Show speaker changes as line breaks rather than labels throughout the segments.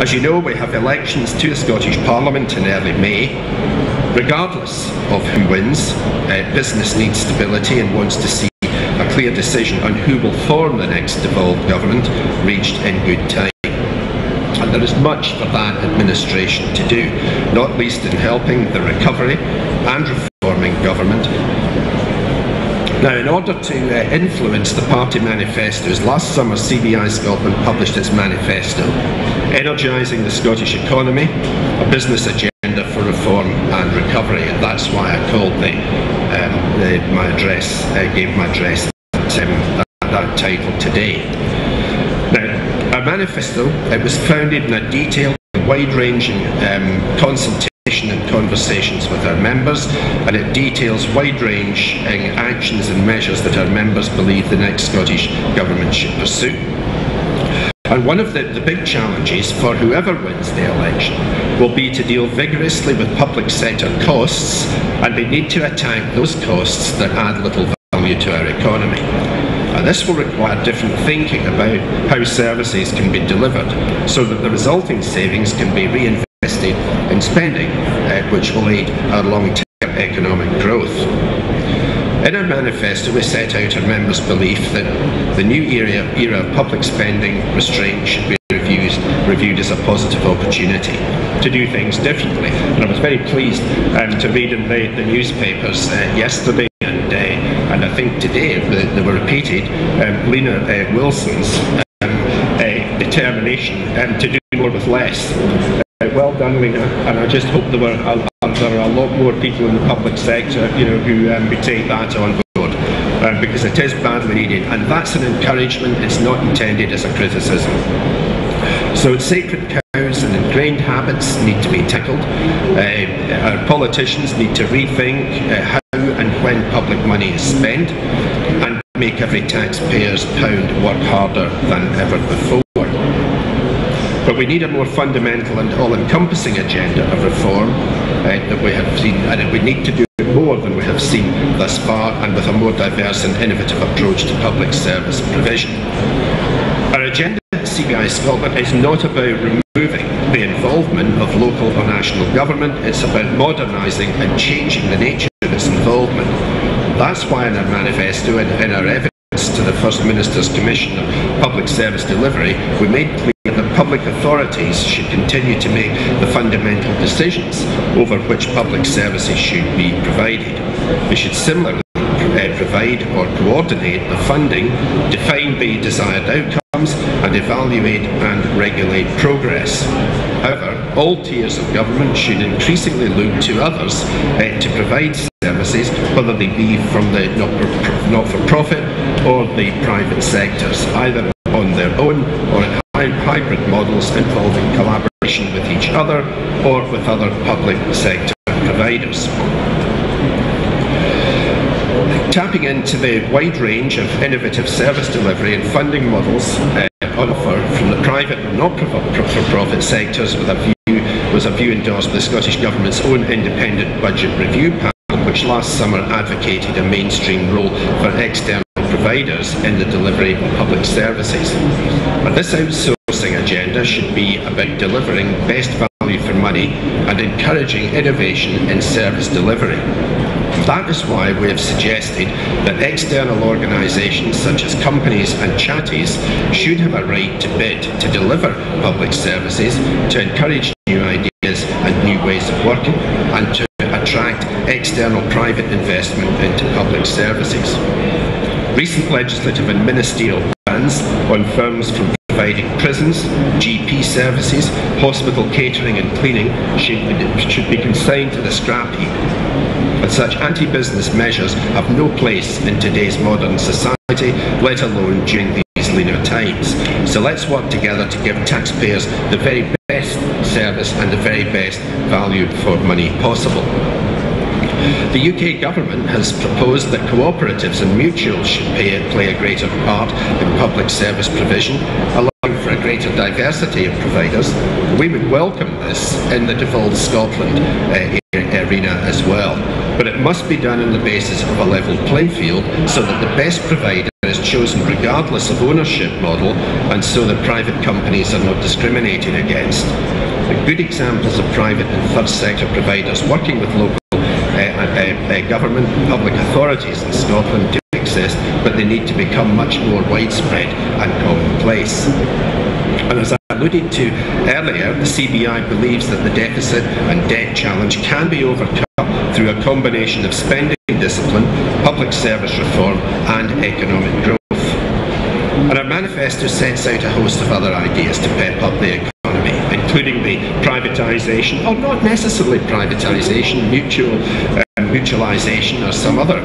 As you know, we have elections to the Scottish Parliament in early May. Regardless of who wins, business needs stability and wants to see a clear decision on who will form the next devolved government reached in good time. And there is much for that administration to do, not least in helping the recovery and reforming government. Now, in order to influence the party manifestos, last summer CBI Scotland published its manifesto, energising the Scottish economy, a business agenda for reform and recovery, and that's why I called my address, gave my address that title today. Now, our manifesto, it was founded in a detailed, wide-ranging consultation and conversations with our members, and it details wide-ranging actions and measures that our members believe the next Scottish Government should pursue. And one of the big challenges for whoever wins the election will be to deal vigorously with public sector costs, and they need to attack those costs that add little value to our economy. And this will require different thinking about how services can be delivered so that the resulting savings can be reinvested in spending, which will aid our long-term economic growth. In our manifesto, we set out our members' belief that the new era of public spending restraint should be reviewed as a positive opportunity to do things differently. And I was very pleased to read in the newspapers yesterday and I think today they were repeated, Lena Wilson's determination to do more with less. Well done, Lena, and I just hope there are a lot more people in the public sector, who take that on board, because it is badly needed, and that's an encouragement. It's not intended as a criticism. So sacred cows and ingrained habits need to be tackled. Our politicians need to rethink how and when public money is spent, and make every taxpayer's pound work harder than ever before. But we need a more fundamental and all-encompassing agenda of reform that we have seen, and we need to do more than we have seen thus far, and with a more diverse and innovative approach to public service provision. Our agenda at CBI Scotland is not about removing the involvement of local or national government, it's about modernising and changing the nature of its involvement. That's why in our manifesto and in our evidence to the First Minister's Commission on Public Service Delivery, we made clear that public authorities should continue to make the fundamental decisions over which public services should be provided. They should similarly provide or coordinate the funding, define the desired outcomes, and evaluate and regulate progress. However, all tiers of government should increasingly look to others to provide services, whether they be from the not-for-profit or the private sectors, either on their own or in hybrid models involving collaboration with each other or with other public sector providers. Tapping into the wide range of innovative service delivery and funding models on offer from the private and not-for-profit sectors was a view endorsed by the Scottish Government's own independent budget review panel, which last summer advocated a mainstream role for external providers in the delivery of public services. And this outsourcing agenda should be about delivering best value for money and encouraging innovation in service delivery. That is why we have suggested that external organisations such as companies and charities should have a right to bid to deliver public services, to encourage new ideas and new ways of working, and to attract external private investment into public services. Recent legislative and ministerial bans on firms from providing prisons, GP services, hospital catering and cleaning should be consigned to the scrap heap. But such anti-business measures have no place in today's modern society, let alone during these leaner times. So let's work together to give taxpayers the very best service and the very best value for money possible. The UK Government has proposed that cooperatives and mutuals should play a greater part in public service provision, allowing for a greater greater diversity of providers, we would welcome this in the devolved Scotland arena as well. But it must be done on the basis of a level playing field so that the best provider is chosen regardless of ownership model, and so that private companies are not discriminated against. Good examples of private and third sector providers working with local government and public authorities in Scotland do exist, but they need to become much more widespread and commonplace. And as I alluded to earlier, the CBI believes that the deficit and debt challenge can be overcome through a combination of spending discipline, public service reform and economic growth. And our manifesto sets out a host of other ideas to pep up the economy, including the privatisation, or not necessarily privatisation, mutualisation or some other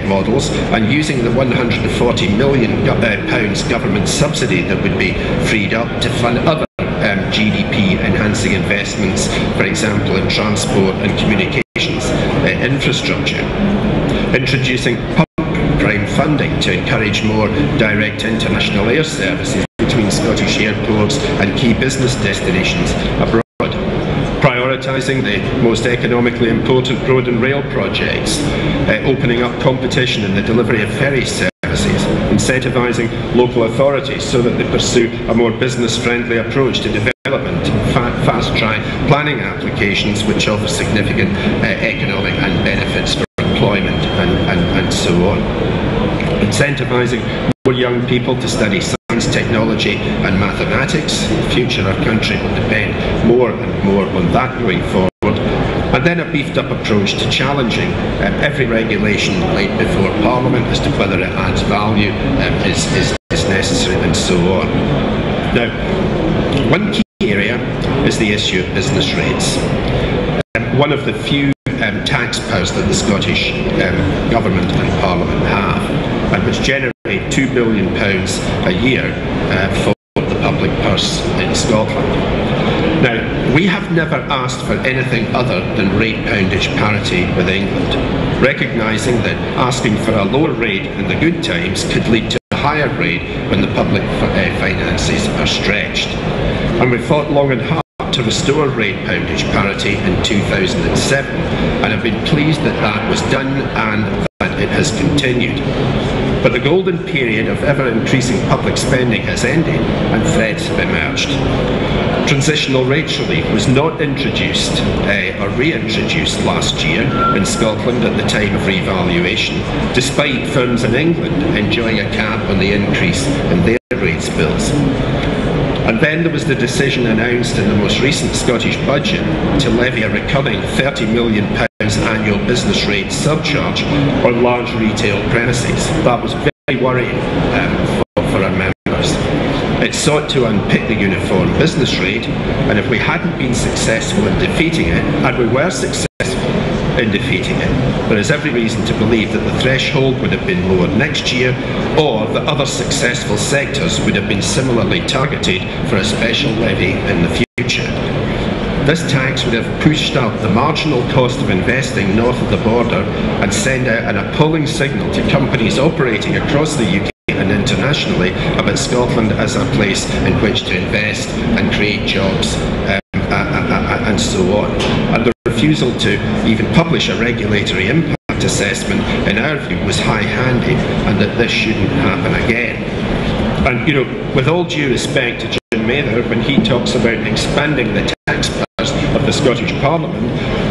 models, and using the £140 million government subsidy that would be freed up to fund other GDP enhancing investments, for example in transport and communications infrastructure. Introducing prime funding to encourage more direct international air services between Scottish airports and key business destinations abroad. Prioritising the most economically important road and rail projects, opening up competition in the delivery of ferry services, incentivising local authorities so that they pursue a more business-friendly approach to development, fast-track planning applications which offer significant economic and benefits for employment and so on. Incentivising more young people to study science, technology and mathematics. In the future our country will depend more and more on that going forward. And then a beefed up approach to challenging every regulation laid before Parliament as to whether it adds value, is necessary and so on. Now, one key area is the issue of business rates. One of the few taxpayers that the Scottish Government and Parliament have, and which generate £2 billion a year for the public purse in Scotland. Now, we have never asked for anything other than rate poundage parity with England, recognising that asking for a lower rate in the good times could lead to a higher rate when the public finances are stretched. And we fought long and hard to restore rate poundage parity in 2007, and have been pleased that that was done and that it has continued. But the golden period of ever-increasing public spending has ended and threats have emerged. Transitional rates relief was not introduced or reintroduced last year in Scotland at the time of revaluation, despite firms in England enjoying a cap on the increase in their rates bills. And then there was the decision announced in the most recent Scottish budget to levy a recurring £30 million annual business rate surcharge on large retail premises. That was very worrying for our members. It sought to unpick the uniform business rate, and if we hadn't been successful in defeating it, and we were successful in defeating it, there is every reason to believe that the threshold would have been lowered next year, or that other successful sectors would have been similarly targeted for a special levy in the future. This tax would have pushed up the marginal cost of investing north of the border and send out an appalling signal to companies operating across the UK and internationally about Scotland as a place in which to invest and create jobs and so on. And the refusal to even publish a regulatory impact assessment, in our view, was high-handed, and that this shouldn't happen again. And, you know, with all due respect to Jim Mather, when he talks about expanding the taxpayers of the Scottish Parliament,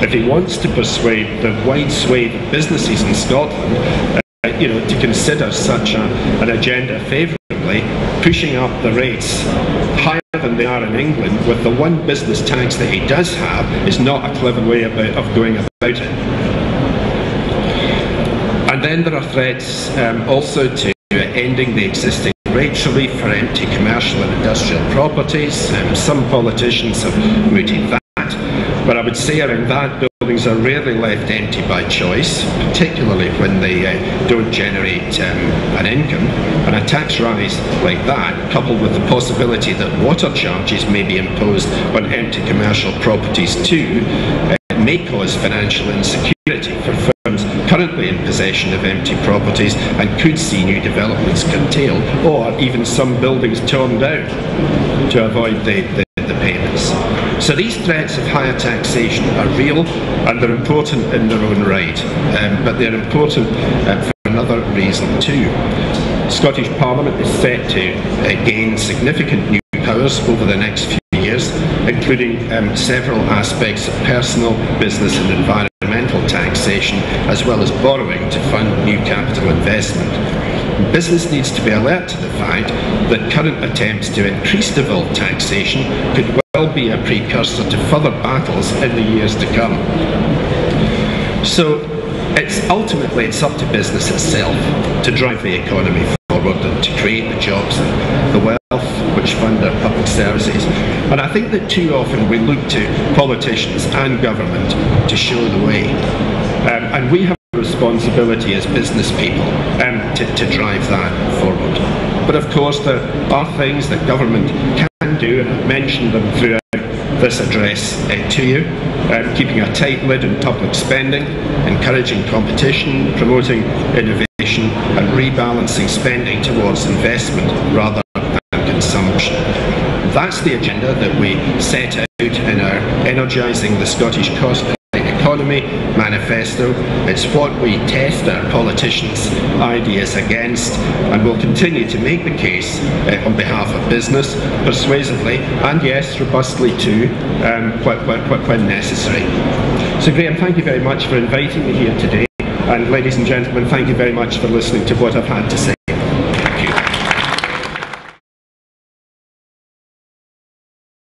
if he wants to persuade the wide swathe of businesses in Scotland to consider such an agenda favourably, pushing up the rates higher than they are in England with the one business tax that he does have is not a clever way of going about it. And then there are threats also to ending the existing rate relief for empty commercial and industrial properties. Some politicians have mooted that, but I would say around that, buildings are rarely left empty by choice, particularly when they don't generate an income. And a tax rise like that, coupled with the possibility that water charges may be imposed on empty commercial properties too, may cause financial insecurity for firms currently in possession of empty properties and could see new developments curtailed or even some buildings torn down to avoid the payments. So these threats of higher taxation are real and they're important in their own right, but they're important for another reason too. Scottish Parliament is set to gain significant new powers over the next few years, including several aspects of personal, business and environmental taxation, as well as borrowing to fund new capital investment. Business needs to be alert to the fact that current attempts to increase devolved taxation could well be a precursor to further battles in the years to come. So ultimately it's up to business itself to drive the economy forward and to create the jobs and the wealth which fund our public services. And I think that too often we look to politicians and government to show the way. And we have a responsibility as business people to drive that forward. But of course there are things that government can do, and I've mentioned them throughout this address to you. Keeping a tight lid on public spending, encouraging competition, promoting innovation and rebalancing spending towards investment rather than consumption. That's the agenda that we set out in our Energising the Scottish Economy manifesto. It's what we test our politicians' ideas against, and we'll continue to make the case on behalf of business, persuasively and yes, robustly too, when necessary. So Graham, thank you very much for inviting me here today, and ladies and gentlemen, thank you very much for listening to what I've had to say.